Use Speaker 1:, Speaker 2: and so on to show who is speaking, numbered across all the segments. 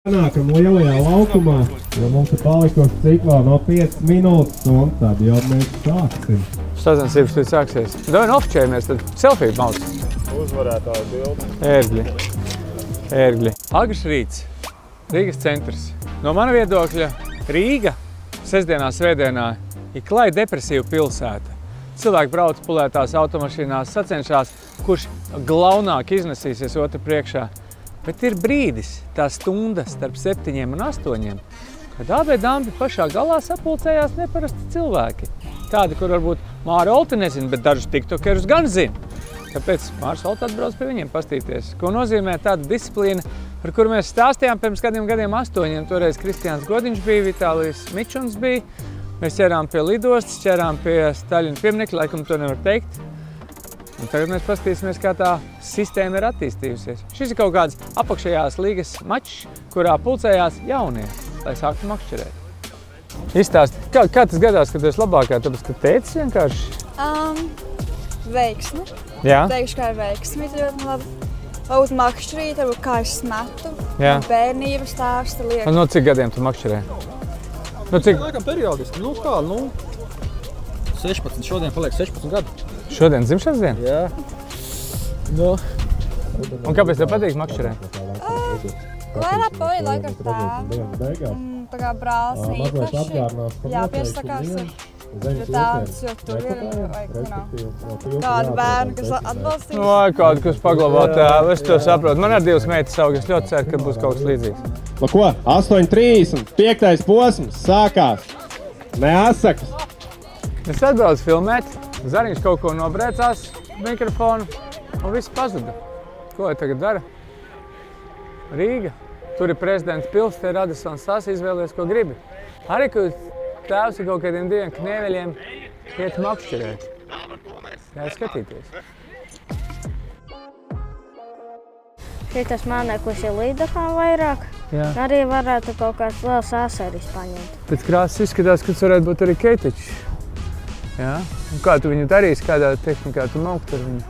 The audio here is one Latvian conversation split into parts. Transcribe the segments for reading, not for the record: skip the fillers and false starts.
Speaker 1: Panākam lielajā laukumā, jo mums ir palikuši ciklā no 5 minūtes, un tad jau mēs sāksim.
Speaker 2: Sacensības līdz sāksies. Davai nofčējamies, tad selfiju mauc.
Speaker 3: Uzvarētāju bildi.
Speaker 2: Ērgļi. Agrs rīts. Rīgas centrs. No mana viedokļa Rīga sestdienā, svētdienā ir klai depresīva pilsēta. Cilvēki brauc pulētās automašīnās, sacenšās, kurš glaunāk iznesīsies otru priekšā. Bet ir brīdis, tā stunda starp 7 un 8, kad abi dambi pašā galā sapulcējās neparasti cilvēki. Tādi, kur varbūt Māra Olti nezina, bet dažus tiktokerus gan zina. Tāpēc Mārs Olti atbrauc pie viņiem pastīties. Ko nozīmē tāda disciplīna, par kuru mēs stāstījām pirms gadiem 8. Toreiz Kristiāns Godiņš bija, Vitālijs Mičuns bija. Mēs ķerām pie lidostas, ķerām pie Staļina pieminekļa, laikam to nevar teikt. Un tagad mēs paskatīsimies, kā tā sistēma ir attīstījusies. Šis ir kaut kāds apakšējās līgas mačs, kurā pulcējās jaunie, lai sāktu makšķerēt. Izstāsti, kā tas gadās, kad tu esi labākā, tāpēc, ka tēcis vienkārši?
Speaker 4: Veiksmi.
Speaker 2: Jā?
Speaker 4: Teikšu, kā ir veiksmi, ļoti labi. Varbūt makšķerīt, varbūt kā es metu.
Speaker 2: Jā.
Speaker 4: Bērnības stāsta liek.
Speaker 2: No cik gadiem tu makšķerē? No cik?
Speaker 3: Laikam periodiski, 16, šodien paliek 16 gadu.
Speaker 2: Šodien dzimšanas diena?
Speaker 3: Jā. No.
Speaker 2: Un kāpēc tev patīk makšķerēt?
Speaker 4: Vairāk pavīd laikam tēvu. Tā kā brālis īpaši. Jā, piesakās ir. Jo tāds, jo tur ir, vai kāda bērna, kas atbalstīs.
Speaker 2: Vai kādu, kas paglabā tēvu, es to saprotu. Man ir 2 meitas augi, es ļoti ceru, ka būs kaut kas līdzīgs.
Speaker 1: Ko? 8:30, 5. posms, sākās. Neasakas.
Speaker 2: Es atbraucu filmēt, Zariņš kaut ko nobrēcās mikrofonu un viss pazuda. Ko lai tagad dara? Rīga. Tur ir prezidents pils, te ir Radisons Sas, izvēlies, ko gribi. Arī, ka tēvs ir kaut kādiem 2 knieveļiem iet makšķerēt. Jā, skatīties.
Speaker 5: Šitas māneklis ir līdakām vairāk.
Speaker 2: Jā.
Speaker 5: Arī varētu kaut kāds liels asaris paņemt.
Speaker 2: Pēc krāsas izskatās, ka tas varētu būt arī keitiķis. Jā? Un kā tu viņu darīsi, kādā tehnikā tu maukt ar viņu?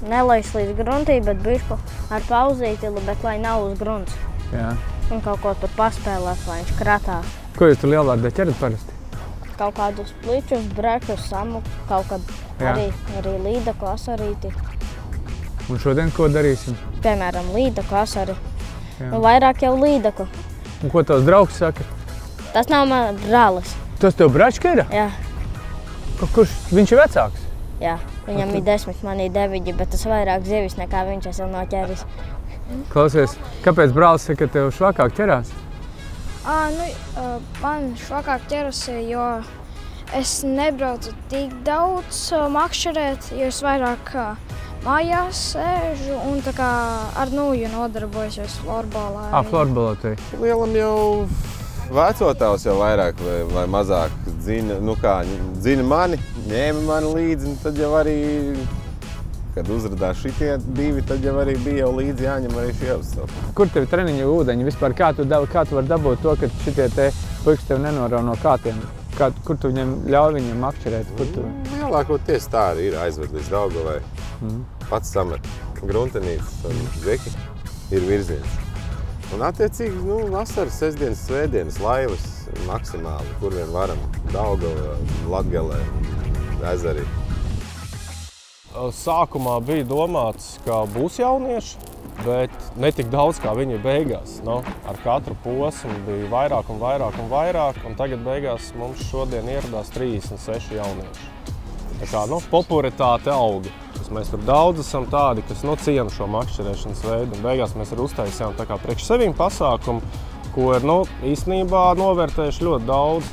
Speaker 5: Nelaiž līdz gruntī, bet bišku ar pauzīti, bet lai nav uz grunts.
Speaker 2: Jā.
Speaker 5: Un kaut ko tur paspēlēt, lai viņš kratās.
Speaker 2: Ko jūs tur lielvārdā ķerat parasti?
Speaker 5: Kaut kādus pličus, brekus, samu, kaut kad arī līdaku asarīti.
Speaker 2: Un šodien ko darīsim?
Speaker 5: Piemēram, līdaku asari. Nu, vairāk jau līdaku.
Speaker 2: Un ko tavs draugs saka?
Speaker 5: Tas nav man brālis.
Speaker 2: Tas tev bračka ir?
Speaker 5: Jā.
Speaker 2: Kurš? Viņš ir vecāks?
Speaker 5: Jā. Viņam ir 10, man ir 9, bet tas vairāk zivis nekā viņš esam noķēris.
Speaker 2: Klausies, kāpēc brālis saka, ka tev švakāk ķerās?
Speaker 6: Man švakāk ķeras, jo es nebraucu tik daudz makšķerēt, jo es vairāk mājās sēžu un tā kā ar nūju nodarbojos florbolā.
Speaker 2: Florbolā te.
Speaker 7: Lielam jau vecotājs jau vairāk vai mazāk zina mani, ņēma mani līdzi, un tad jau arī, kad uzradās šitie 2, tad jau arī bija jau līdzi jāņem arī šie uzstāvumi.
Speaker 2: Kur tev treniņu ūdeņi vispār? Kā tu vari dabūt to, ka šitie te puikas tev nenorauj no kātiem? Kur tu viņiem ļauj viņiem makšķerēt?
Speaker 7: Lielākoties tā arī ir, aizved līdz Daugavai. Pats samet gruntenītes un zeki ir virziens. Un attiecīgi, vasaras, sestdienas, svētdienas, laivas maksimāli, kur vien varam. Daugava, Latgalē, ezeri.
Speaker 3: Sākumā bija domāts, ka būs jaunieši, bet ne tik daudz, kā viņi beigās. Ar katru posmu bija vairāk un vairāk, un tagad beigās mums šodien ieradās 36 jaunieši. Tā kā, popularitāte auga. Mēs tur daudz esam tādi, kas ciena šo makšķerēšanas veidu, un beigās mēs arī uztaisījām tā kā priekš sevīm pasākumu, ko ir, īstenībā novērtējuši ļoti daudz.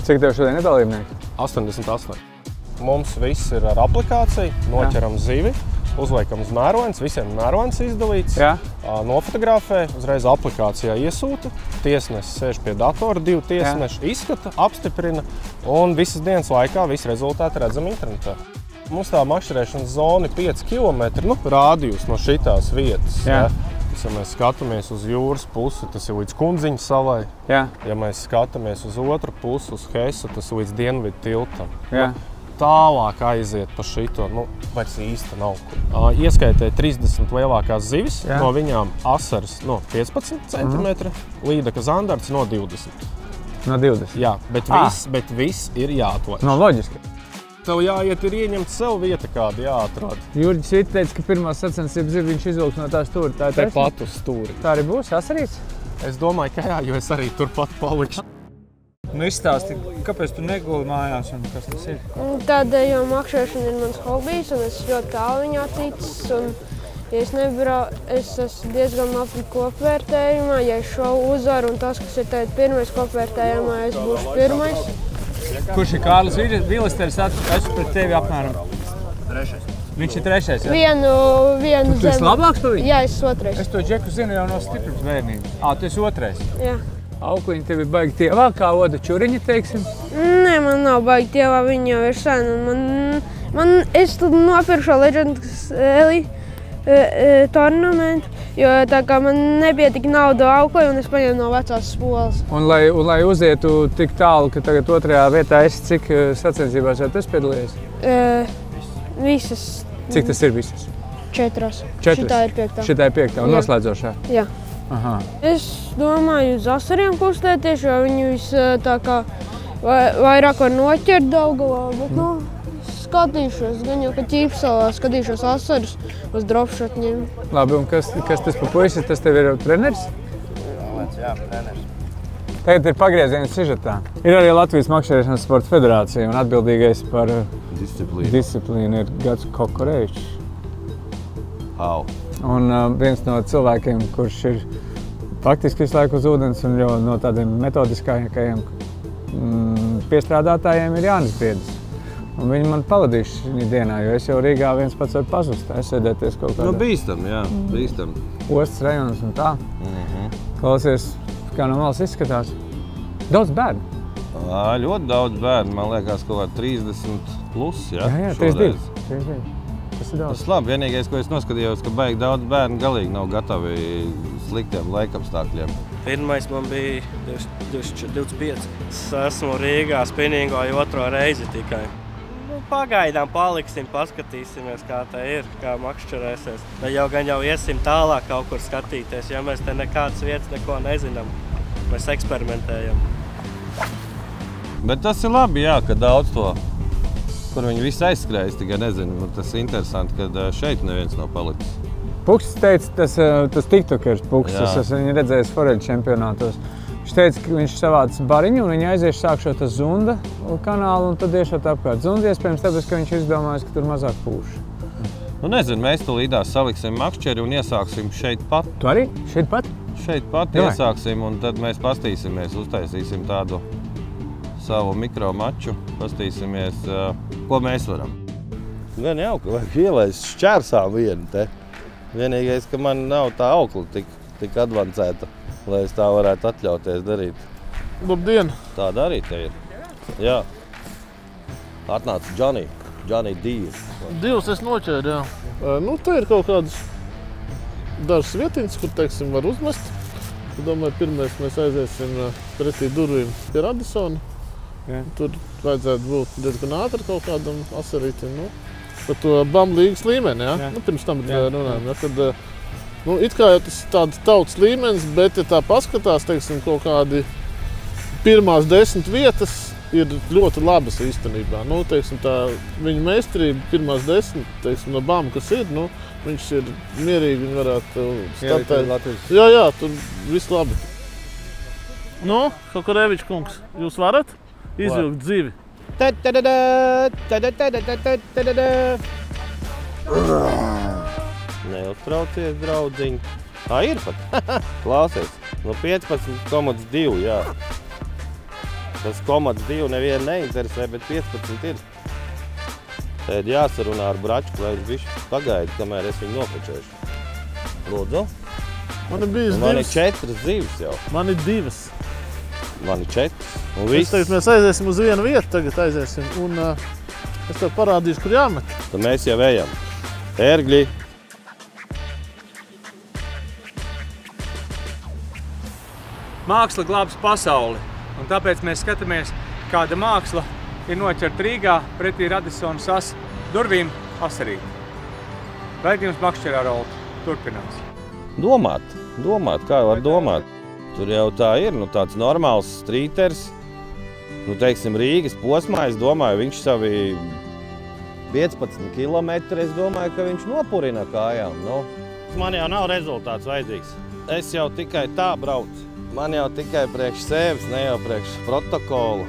Speaker 2: Cik tev šodien ir dalībnieki?
Speaker 3: 88. Mums viss ir ar aplikāciju, noķeram zivi, uzliekam uz mēronis, visiem mēronis izdalīts, nofotografē, uzreiz aplikācijā iesūta, tiesnesis sēž pie datora, 2 tiesneši izskata, apstiprina, un visas dienas laikā visi rezultāti redzam internetā. Mums tā makšķerēšanas zona ir 5 km, rādījus no šitās vietas. Ja mēs skatāmies uz jūras pusi, tas ir līdz Kundziņu salai. Ja mēs skatāmies uz otru pusi, uz Hesu, tas ir līdz Dienvidu tiltam. tālāk aiziet pa šito, nu, vairs īsti nav. Ieskaitē 30 lielākās zivis, no viņām asaras no 15 cm, līdeka zandarts no 20.
Speaker 2: No 20?
Speaker 3: Jā, bet viss ir jāatlaiž.
Speaker 2: No loģiski.
Speaker 3: Tev jāiet ir ieņemt sev vieta kādu jāatrod.
Speaker 2: Jurģis Vita teica, ka pirmās sacensības zivi viņš izvilks no tā stūra. Tā ir
Speaker 3: tepat uz stūri.
Speaker 2: Tā arī būs asarīts?
Speaker 3: Es domāju, ka jā, jo es arī turpat palikšu.
Speaker 2: Nu izstāsti, kāpēc tu neguli mājās un kas tas ir?
Speaker 8: Tādēļ, jo makšķerēšana ir mans hobijs un es ļoti tālu viņā ticis. Un, ja es esmu diezgan labi kopvērtējumā, ja es šo uzvaru un tas, kas ir tagad pirmais kopvērtējumā, es būšu pirmais.
Speaker 2: Kurš ir Kārlis Vilesteris atšķirs pret tevi apmēram?
Speaker 9: Trešais.
Speaker 2: Viņš ir trešais, jā?
Speaker 8: Vienu
Speaker 2: tu esi labāks par viņu?
Speaker 8: Jā, es esmu otrais.
Speaker 2: Es to Džeku zinu jau no stipras bērnības. Tu esi otrais?
Speaker 8: Jā.
Speaker 2: Aukliņi tevi baigi tievā, kā Oda Čuriņa, teiksim?
Speaker 8: Nē, man nav baigi tievā, viņa jau ir sen. Es tad nopirkšu Legendas tournamentu, jo tā kā man nebija tik nauda auklē un es paņēmu no vecās skolas.
Speaker 2: Un lai uzietu tik tālu, ka tagad otrajā vietā esi, cik sacensībās jau tu esi piedalījies?
Speaker 8: Visas.
Speaker 2: Cik tas ir visas?
Speaker 8: 4.
Speaker 2: Šitā
Speaker 8: ir 5.
Speaker 2: Šitā ir 5. Un noslēdzošā?
Speaker 8: Jā.
Speaker 2: Aha.
Speaker 8: Es domāju uz asariem kustēties, jo viņus tā kā vairāk var noķert Daugavā, bet skatīšos, gan jau, ka Ķīpsalā skatīšos asarus uz dropshotņiem.
Speaker 2: Labi, un kas tas pa puisi? Tas tev ir treneris?
Speaker 9: Jā, treneris.
Speaker 2: Tagad ir pagrieziens sižetā. Ir arī Latvijas makšķerēšanas sporta federācija un atbildīgais par disciplīnu ir Gats Kokorevičs. Un viens no cilvēkiem, kurš ir faktiski visu laiku uz ūdens un no tādiem metodiskākajiem piestrādātājiem ir Jānis Briedis. Un viņi man pavadījuši šī dienā, jo es jau Rīgā viens pats varu pazust, aizsēdēties kaut kādā.
Speaker 7: Nu, bīstam, jā, bīstam.
Speaker 2: Ostas rajonas un tā. Klausies, kā no malas izskatās. Daudz bērnu.
Speaker 7: Ļoti daudz bērnu, man liekas, kaut kā 30 plus, jā.
Speaker 2: Jā, 32. Tas ir daudz.
Speaker 7: Tas labi, vienīgais, ko es noskatījos, ka baigi daudz bērnu galīgi nav gatavi sliktiem laikapstākļiem.
Speaker 10: Pirmais man bija 25. Es esmu Rīgā spinningoju 2. reizi tikai. Pagaidām paliksim, paskatīsimies, kā tā ir, kā makšķerēsies. Jau gan jau iesim tālāk kaut kur skatīties, jo mēs te nekādas vietas neko nezinām. Mēs eksperimentējam.
Speaker 7: Bet tas ir labi, jā, ka daudz to, kur viņi visi aizskrējas, tikai nezinu. Tas ir interesanti, ka šeit neviens nav palicis.
Speaker 2: Puksis teica, tas tiktokers Puksis, es esmu viņu redzējis foreļu čempionātos. Viņš teica, ka viņš savāc bariņu un viņi aizies sākšot uz Zunda kanālu un tad iešot apkārt. Zunda iespējams tāpēc, ka viņš izdomājis, ka tur mazāk pūš.
Speaker 7: Nu nezinu, mēs tu līdās saliksim makšķeri un iesāksim šeit pat.
Speaker 2: Tu arī? Šeit pat?
Speaker 7: Šeit pat iesāksim un tad mēs pastīsimies, uztaisīsim tādu savu mikromaču, pastīsimies, ko mēs varam. Gan jau, ka vajag ielaist šķērsām vienu te. Vienīgais, ka man nav tā aukla tik advancēta, lai es tā varētu atļauties darīt.
Speaker 11: Labdien!
Speaker 7: Tāda arī te ir. Jā. Atnāca Johnny Dīvs.
Speaker 11: Divas es noķēru, jā. Nu, te ir kaut kādas dažas vietiņas, kur, teiksim, var uzmest. Domāju, pirmais mēs aiziesim pretī durvīm pie Radisona. Tur vajadzētu būt diezgan ātri kaut kādam asarītim. Par to BAM līgas līmeni, jā? Nu, pirms tam runājam, ja? Kad, nu, it kā jau tas ir tāds tautas līmenis, bet, ja tā paskatās, teiksim, kaut kādi pirmās 10 vietas ir ļoti labas īstenībā. Nu, teiksim, tā viņa meistarība pirmās 10, teiksim, no BAM, kas ir, nu, viņš ir mierīgi, viņi varētu startēt. Jā, tur viss labi. Nu, Kokorevičs kungs, jūs varat izvilkt zivi?
Speaker 7: Neuztraucies, draudziņi. Tā ir pat. Klausies, no 15,2, jā. Tas 0,2 nevienu neinteresē, bet 15 ir. Tad jāsarunā ar Bračku, lai viņš bišķi pagaida, kamēr es viņu nofočēšu. Lūdzu.
Speaker 11: Man ir bijis 2.
Speaker 7: Man ir 4 zivis jau.
Speaker 11: Man ir 2.
Speaker 7: Man ir 4. Un
Speaker 11: viss. Mēs aiziesim uz vienu vietu, tagad aiziesim. Un es tev parādīšu, kur jāmet.
Speaker 7: Tad mēs jau ejam. Ērgļi.
Speaker 2: Māksla glābs pasauli. Un tāpēc mēs skatāmies, kāda māksla ir noķert Rīgā pretī Radisonas as durvīm Asarīti. Raidījums Makšķerē ar Oltu turpinās.
Speaker 12: Domāt, kā var domāt. Tur jau tā ir, tāds normāls strīters. Teiksim, Rīgas posmā, es domāju, viņš savi 15 kilometri, es domāju, ka viņš nopurina kājām. Man jau nav rezultāts vajadzīgs. Es jau tikai tā braucu. Man jau tikai priekš sevis, ne jau priekš protokolu.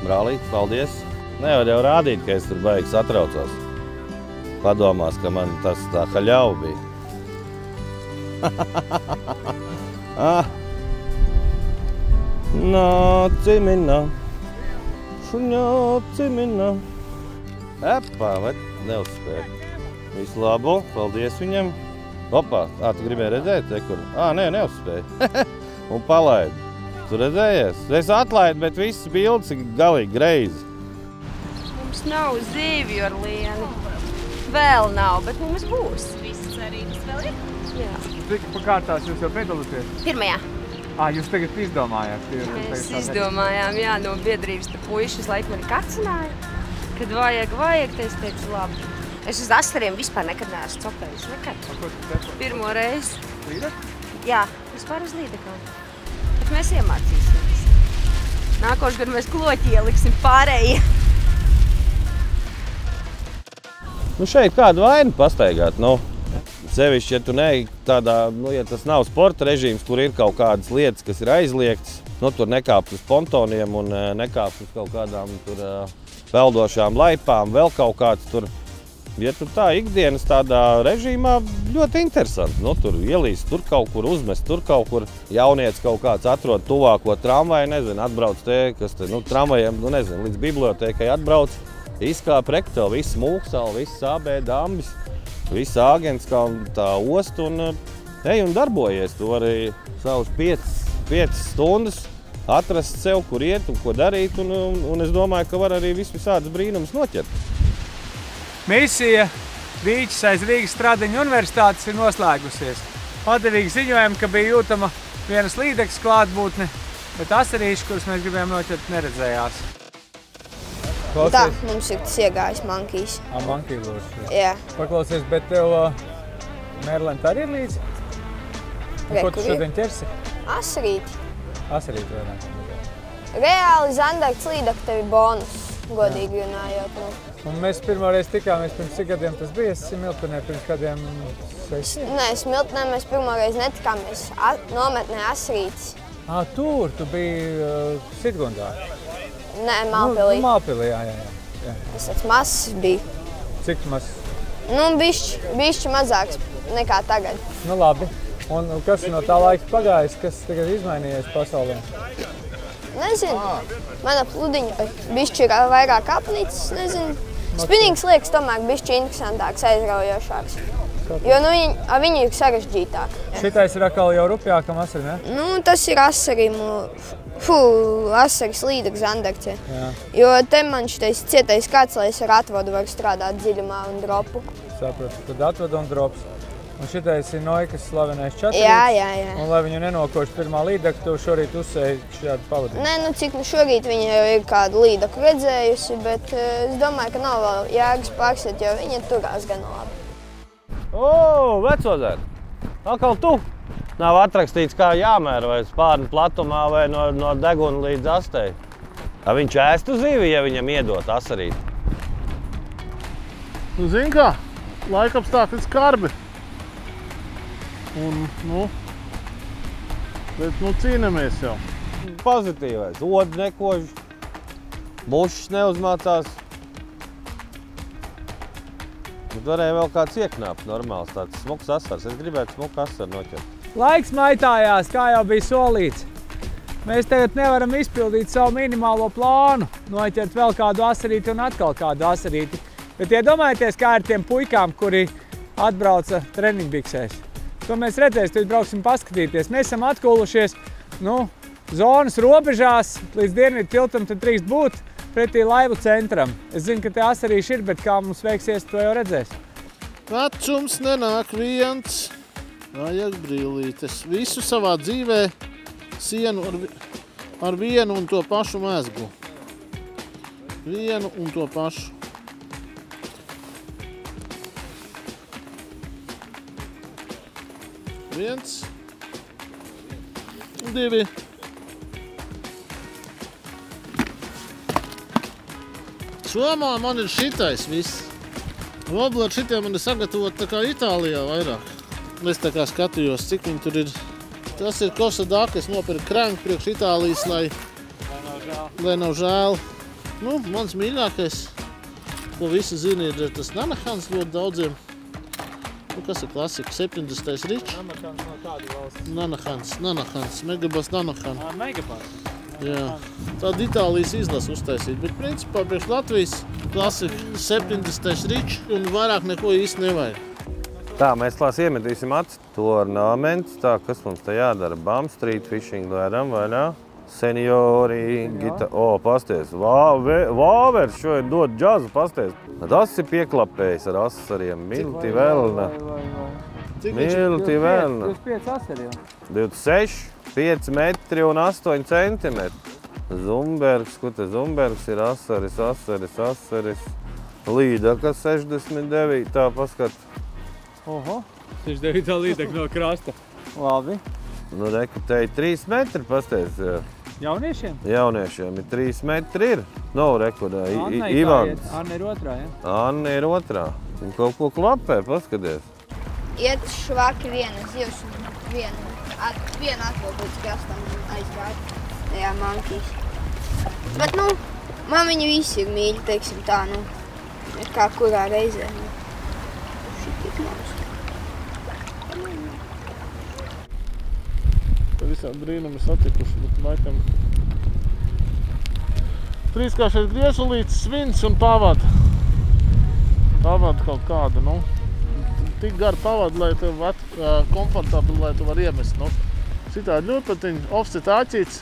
Speaker 12: Brālīt, paldies. Nevar jau rādīt, ka es tur baigi satraucos. Padomās, ka man tas tā haļau bija. Nācimina, šuņācimina. Epā, bet neuzspēju. Visu labu, paldies viņam. Opā, tu gribēji redzēt, kur? Nē, neuzspēju. Un palaidu. Tu redzējies? Es atlaidu, bet viss bildes ir galīgi greizi.
Speaker 13: Mums nav zīvju ar lieni. Vēl nav, bet mums būs. Visas cerības vēl ir? Jā.
Speaker 2: Cik pa kārtās jūs jau piedalāties?
Speaker 13: Pirmajā.
Speaker 2: Jūs tagad izdomājāt?
Speaker 13: Mēs izdomājām, jā, no biedrības te puišas laikam arī kacināja. Kad vajag, te es teicu labi. Es uz asariem vispār nekad neesmu copējis, nekad. Pirmo reizi.
Speaker 2: Līdek?
Speaker 13: Jā, vispār uz līdekām. Bet mēs iemācīsimies. Nākošu gadu mēs kloķi ieliksim pārējie.
Speaker 12: Šeit kādu vainu pastaigāt, sevišķi, ja tu neej tādā, ja tas nav sporta režīms, kur ir kaut kādas lietas, kas ir aizliegtas, tur nekāpt uz pontoniem un nekāpt uz kaut kādām tur peldošām laipām, vēl kaut kāds tur. Ja tu tā ikdienas tādā režīmā, ļoti interesanti. Tur ielīst, tur kaut kur uzmest, tur kaut kur jaunietis kaut kāds atrod tuvāko tramvaju, nezinu, atbrauc kas te, tramvajiem, nezinu, līdz bibliotēkai atbrauc, izkāp rekto, viss Mūksala, viss AB Dambis, viss Āgenskalna, tā osta un ej un darbojies. Tu vari savus 5 stundas atrast sev, kur iet un ko darīt, un es domāju, ka var arī visādas brīnumus noķert.
Speaker 2: Misija Dīķis aiz Rīgas Stradiņu universitātes ir noslēgusies. Padarīgi ziņojam, ka bija jūtama vienas līdekļas klātbūtne, bet asarīši, kurus mēs gribējām noķert, neredzējās.
Speaker 6: Tā, mums ir tas iegājis mankijs.
Speaker 2: Mankijlūrs.
Speaker 6: Jā.
Speaker 2: Paklausies, bet tev Mērlenta arī ir līdzi? Ko tu šodien ķersi?
Speaker 6: Asarīti.
Speaker 2: Asarīti vairāk.
Speaker 6: Reāli Zandakts līdekļa tev ir bonus, godīgi runājot.
Speaker 2: Un mēs pirmoreiz tikāmies pirms cik gadiem tas bija? Es esmu Smiltenē pirms kādiem 6?
Speaker 6: Nē, Smiltenē mēs pirmoreiz netikāmies nometnē Asarītis.
Speaker 2: Tur, tu biji Sitgundā?
Speaker 6: Nē, Mālpilī.
Speaker 2: Mālpilī, jā.
Speaker 6: Tas tāds mazs bija.
Speaker 2: Cik mazs?
Speaker 6: Bišķi mazāks nekā tagad.
Speaker 2: Labi. Un kas no tā laika pagājis, kas tagad izmainījies pasaulē?
Speaker 6: Nezinu. Mana pludiņa bišķi ir vairāk apnicis, nezinu. Spinnings liekas tomēr bišķi interesantāks, aizraujošāks. Jo viņi ir sarežģītāk.
Speaker 2: Šitais ir atkal jau rupjākam asarim, ja?
Speaker 6: Tas ir asarim, asaris līdekļa Zandakts. Jo te man šitais cietais kāds, lai es ar atvodu varu strādāt dziļumā un dropu.
Speaker 2: Sapratu, tad atvodu un drops. Un šitais ir Noikas slavenais čatrītis.
Speaker 6: Jā.
Speaker 2: Un lai viņu nenokoš pirmā līdekļa, tu šorīt uzsēji šādu pavadību.
Speaker 6: Nē, cik šorīt viņa jau ir kādu līdekļu redzējusi, bet es domāju, ka nav vēl jēgas pārsēt, jo viņa turās gan labi.
Speaker 12: Vecozēr! Atkal tu! Nav atrakstīts, kā jāmēra, vai spārnu platumā, vai no deguna līdz astei. Viņš ēstu zivi, ja viņam iedot asarīt?
Speaker 11: Zini kā? Laikapstākļi skarbi. Bet cīnamies jau.
Speaker 12: Pozitīvais. Odus nekož, bušas neuzmācās. Varēja vēl kāds ieknāpt normāls, tāds smuks asars. Es gribētu smuku asaru noķert.
Speaker 2: Laiks maitājās, kā jau bija solīts. Mēs tagad nevaram izpildīt savu minimālo plānu, noķert vēl kādu asarīti un atkal kādu asarīti. Bet iedomājieties, kā ar tiem puikām, kuri atbrauca treniņbiksēs. To mēs redzēsim, tad brauksim paskatīties. Mēs esam atkulušies, zonas robežās, līdz Dienvidu tiltam tad drīkst būt pretī laivu centram. Es zinu, ka te asarīši ir, bet kā mums veiksies, to jau redzēs.
Speaker 11: Vecums nenāk viens, vajag brīlītes. Visu savā dzīvē sienu ar vienu un to pašu mezglu. Vienu un to pašu. Viens. 2. Somā man ir šitais viss. Vobla ar šitiem man ir sagatavot tā kā Itālijā vairāk. Es tā kā skatījos, cik viņi tur ir. Tas ir Kosadā, kas nopirka kranku priekš Itālijas, lai nav žēl. Nu, mans mīļākais, ko visi zina, ir tas Nanahans ļoti daudziem. Nu, kas ir klasika? 70. ričs.
Speaker 2: Nanahans no kāda valsts?
Speaker 11: Nanahans. Megabas Nanahan.
Speaker 2: Megabas?
Speaker 11: Jā. Tāda Itālijas izlasa uztaisīt, bet principā priekš Latvijas klasika 70. ričs un vairāk neko īsti nevajag.
Speaker 12: Tā, mēs klās iemetīsim acis to ornamentus. Tā, kas mums te jādara? Bam street fishing lēram, vai nā? Seniori, gita... O, pasties. Vāvers šodien dod džazu, pasties. Tas ir pieklapējis ar asariem. Milti velna. Milti velna.
Speaker 2: 25 asari jau.
Speaker 12: 26, 5 metri un 8 centimetri. Zumbergs, ko te Zumbergs ir? Asaris. Līdaka 69, tā paskat.
Speaker 2: Oho, 69 līdeka no krasta. Labi.
Speaker 12: Nu, reku, te ir 3 metri, pasties.
Speaker 2: Jauniešiem?
Speaker 12: Jauniešiem ir 3 metri ir. Nu, reku, Ivans.
Speaker 2: Anna ir otrā, ja?
Speaker 12: Anna ir otrā. Viņa kaut ko klapē, paskaties.
Speaker 6: Iet švaki viena zivs un viena atkal līdz krastam aizgāt tajā mankīs. Bet, nu, man viņi visi ir mīļi, teiksim tā, nu, kā kurā reizē. Šitik mums.
Speaker 11: Visādi brīnumi satikuši, bet laikam trīskāršais griežulīts, svins un pavada. Pavada kaut kāda, nu, tik gara pavada, lai tev komfortabli, lai tu var iemest, nu. Citādi ļoti patiņ, offset āķīts.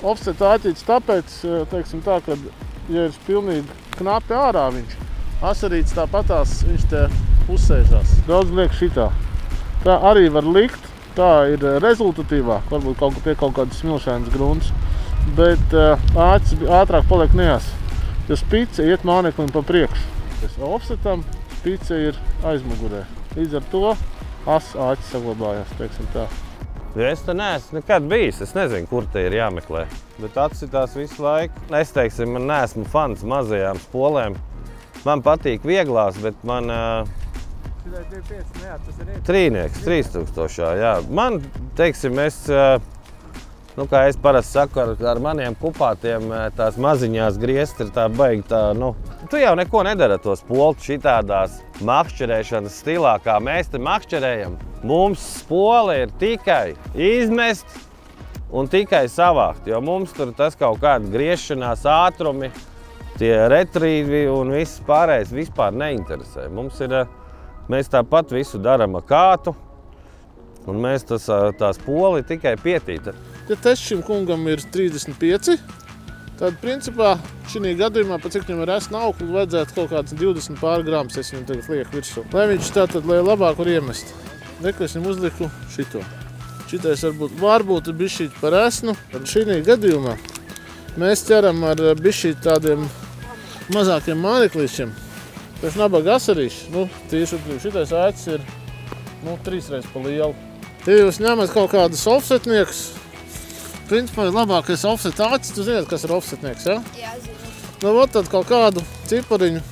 Speaker 11: Offset āķīts tāpēc, teiksim tā, ka, ja ir pilnīgi knapi ārā viņš, asarīts tāpatās, viņš te uzsēžās. Daudz liek šitā. Tā arī var likt. Tā ir rezultatīvāk, varbūt pie kaut kādas smilšainas grunts, bet āķis ātrāk paliek nejas, jo spice iet māneklim pa priekšu. Offsetam spice ir aizmugurē. Līdz ar to āķis saglabājās, teiksim tā.
Speaker 12: Es te neesmu nekad bijis, es nezinu, kur te ir jāmeklē, bet atsitās visu laiku. Es, teiksim, man neesmu fans mazajām spolēm. Man patīk vieglās, bet man... Trīnieks, 3000, jā. Man, teiksim, nu, kā es parasti saku, ar maniem kupātiem tās maziņās griezti ir tā baigi tā, nu... Tu jau neko nedara tos poltu šitādās makšķerēšanas stilā, kā mēs te makšķerējam. Mums spole ir tikai izmest un tikai savākt, jo mums tur tas kaut kāda griešanās ātrumi, tie retrīvi un viss pārējais vispār neinteresē. Mums ir... Mēs tāpat visu daram ar kātu, un mēs tās poli tikai pietīta.
Speaker 11: Ja tests šim kungam ir 35, tad principā šī gadījumā, pa cik viņam ir esna aukli, vajadzētu kaut kāds 20 pār grāmas, es viņam tagad lieku virsū. Lai viņš tātad, lai labāk var iemest. Reku es viņam uzliku šito. Šitais varbūt ir bišķīt par esnu. Šī gadījumā mēs ķeram ar bišķīt tādiem mazākiem māneklīšiem. Pēc nabaga asarīši, nu, tieši šitais āķis ir, nu, 3 reizes pa lielu. Ja jūs ņemat kaut kādus offsetniekus, principā ir labākais offset āķis, tu zināt, kas ir offsetnieks, ja?
Speaker 6: Jā, zinu.
Speaker 11: Nu, vot tad kaut kādu cipariņu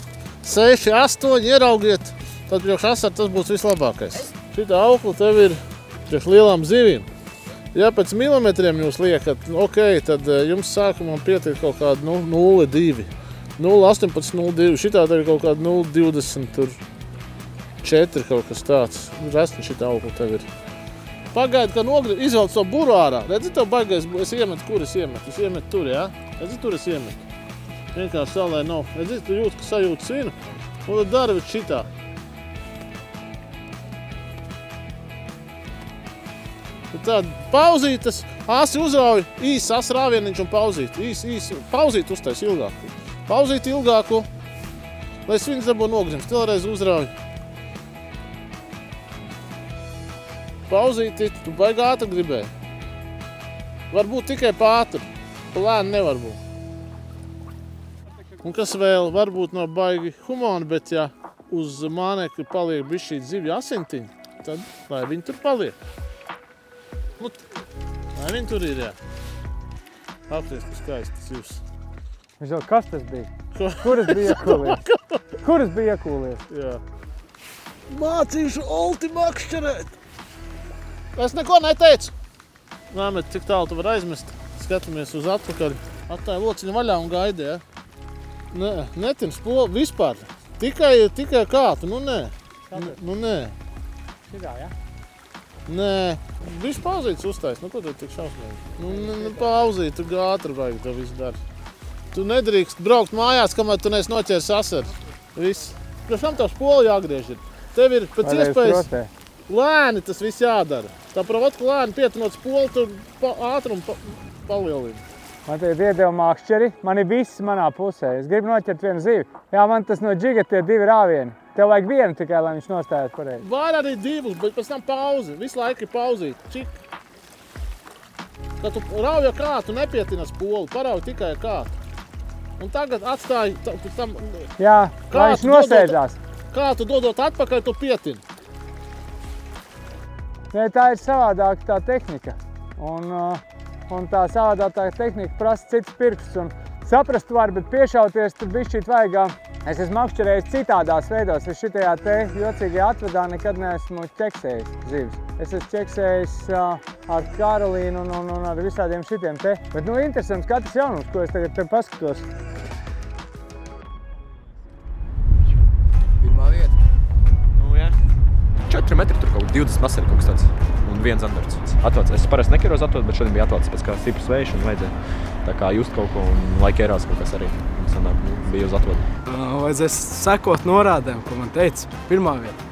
Speaker 11: 6, 8 ieraugiet, tad priekš asar tas būs vislabākais. Šitā aukla tev ir priekš lielām zivīm. Ja pēc milimetriem jūs liekat, ok, tad jums sākumā pietiek kaut kādu, nu, 0,2. 0,18, 0,2, šitā ir kaut kāda 0,20, 4 kaut kas tāds. Restni šitā aukla tev ir. Pagaidi, ka izvelc to buru ārā. Redzi, tev baigais, es iemetu, kur es iemetu? Es iemetu tur, jā? Redzi, tur es iemetu. Vienkārši salē nav. Redzi, tu jūt, ka sajūt svinu. Un tad dara već šitā. Tāda pauzītas, asi uzrauj, īs as rāvieniņš un pauzīt. Pauzīt uztais ilgāk. Pauzīt ilgāku, lai svins dabū nogrimst. Vēlreiz uzrauj. Pauzīti, tu baigi ātri gribēji. Varbūt tikai pa ātri. Pa lēni nevar būt. Un kas vēl varbūt nav baigi humani, bet ja uz mānekļa paliek bišķīt zivju asintiņi, tad lai viņi tur paliek. Nu, lai viņi tur ir, jā. Apties, ka skaistas jūs.
Speaker 2: Kas tas bija? Kur es biju iekūlies? Kur es biju iekūlies?
Speaker 11: Jā. Mācīšu Olti makšķerēt. Es neko neteicu. Nāmet, cik tālu tu var aizmest. Skatāmies uz atpakaļ. Atāja lociņu vaļā un gaida, ja? Nē, netin spolu vispār. Tikai kātu, nu nē. Nu nē.
Speaker 2: Šitā, ja?
Speaker 11: Nē, viss pauzītis uztais. Nu ko tev tik šausmīgi? Nu pauzīt, tu ātri vajag to visu dari. Tu nedrīkst braukt mājās, kamēr tu neesi noķēris asaras. Viss. Priekš kam tev spolu jāgriež ir? Tev ir pēc iespējas lēni tas viss jādara. Tā provat, ka lēni pietinot spolu, tu ātrumu palielini.
Speaker 2: Man tagad iedeva makšķeri, man ir viss manā pusē. Es gribu noķert vienu zivi. Jā, man tas no džiga tie 2 rāvieni. Tev vajag vienu tikai, lai viņš nostājās pareizi.
Speaker 11: Var arī 2, bet pēc tam pauzi. Visu laiku ir pauzīt. Čik. Kad tu rauj ar kātu, nepietina spolu, parauj tikai ar kātu. Un tagad atstāji pēc tam...
Speaker 2: Jā, lai viņš nosēdzās.
Speaker 11: Kātu dodot atpakaļ, tu pietini.
Speaker 2: Nē, tā ir savādāka tā tehnika. Un tā savādākā tehnika prasa cits pirksts. Un saprast var, bet piešauties tur bišķīt vajag. Es esmu makšķerējis citādās veidos. Es šitajā te jocīgajā atvedā nekad neesmu ķeksējis zivis. Es esmu ķeksējis ar Karolīnu un ar visādiem šitiem te. Bet nu interesants katrs jaunums, ko es tagad te paskatos.
Speaker 14: Pirmā vieta. Nu jā. 4 metri tur kaut 20 maseri kaut kas tāds. Un viens zandarts. Atvalds. Es parasti neķeros atvalds, bet šodien bija atvalds pēc kā stipras vējš un vajadzēja tā kā just kaut ko un lai ķērās kaut kas arī. Sanāk, bija uz atvaldu.
Speaker 15: Vajadzēs sekot norādēm, ko man teica. Pirmā vieta.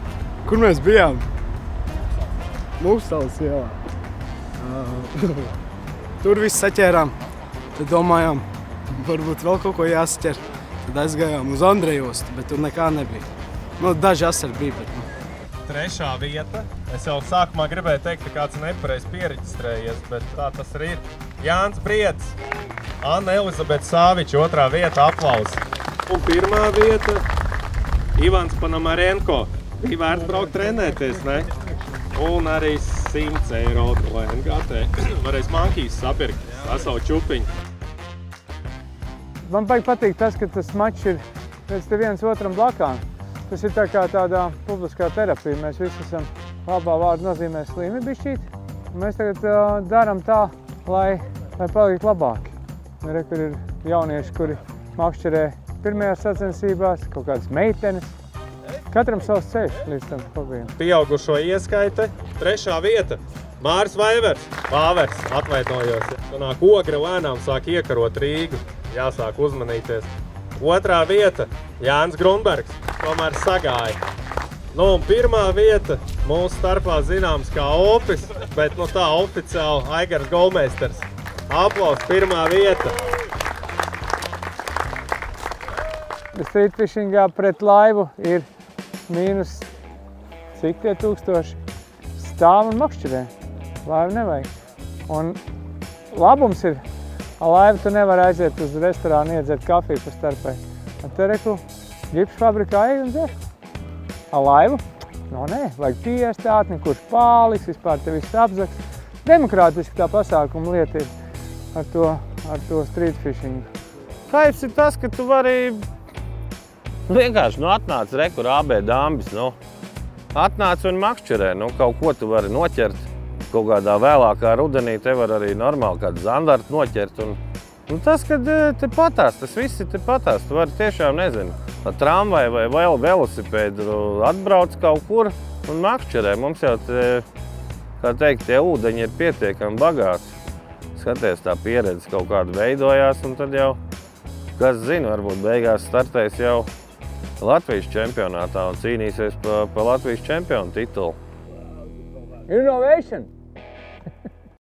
Speaker 15: Kur mēs bijām? Mūkstalas ielā. Tur viss saķērām. Tad domājām, varbūt vēl kaut ko jāsaķer. Tad aizgājām uz Andrejostu, bet tur nekā nebija. Nu, daži asari bija, bet nu.
Speaker 3: Trešā vieta. Es jau sākumā gribēju teikt, ka kāds nepareiz piereģistrējies, bet tā tas arī ir. Jānis Briedis, Anna Elizabete Sāviča, 2. vieta, aplausi. Un 1. vieta, Ivans Panamarenko. Bija vērts braukt trenēties, ne? Un arī 100 eiro no NGT. Varēs mankīs sapirkt, sasavu čupiņu.
Speaker 2: Man patīk tas, ka tas mačs ir pēc te viens otram blakām. Tas ir tā kā tādā publiskā terapija. Mēs visi esam labā vārda nozīmē slimi bišķīt. Mēs tagad darām tā, lai paliktu labāki. Re, kur ir jaunieši, kuri makšķerē pirmajās sacensībās, kaut kādas meitenes. Katram savs ceļš līdz tam hobijam.
Speaker 3: Pieaugušo ieskaite, 3. vieta. Māris Vaivers, Pāvers, atvainojos. Nāk Ogre lēnām sāk iekarot Rīgu. Jāsāk uzmanīties. 2. vieta, Jānis Grunbergs, tomēr sagāja. Nu, un 1. vieta mūsu starpā zināms kā Opis, bet nu tā oficiāli Aigars Golmeisters. Aplaus, 1. vieta.
Speaker 2: Streetfishingā pret laivu ir mīnus cik tie 1000 stāv un makšķerē. Laivu nevajag. Un labums ir, ar laivu tu nevar aiziet uz restorānu iedzert kafiju pa starpai. Ar te reku ģipšu fabrikā ej un dzer. Ar laivu? No nē, vajag piestāt, nekurš pāliks, vispār te viss apzaks. Demokrātiski tā pasākuma lieta ir ar to streetfishingu.
Speaker 12: Kaifs ir tas, ka tu vari vienkārši atnāc rekur AB dambis. Atnāc un makšķerē, kaut ko tu vari noķert. Kaut kādā vēlākā rudenī te var arī normāli kādu zandartu noķert. Un tas, kad te patās, tas viss ir te patās. Tu vari tiešām, nezinu, ar tramvai vai velosipēdu atbrauc kaut kur un makšķerē. Mums jau, kā teikt, tie ūdeņi ir pietiekami bagāti. Skaties, tā pieredze kaut kāda veidojās, un tad jau, kas zina, varbūt beigās startēs jau Latvijas čempionātā un cīnīsies pa Latvijas čempionu titulu.
Speaker 2: Innovation!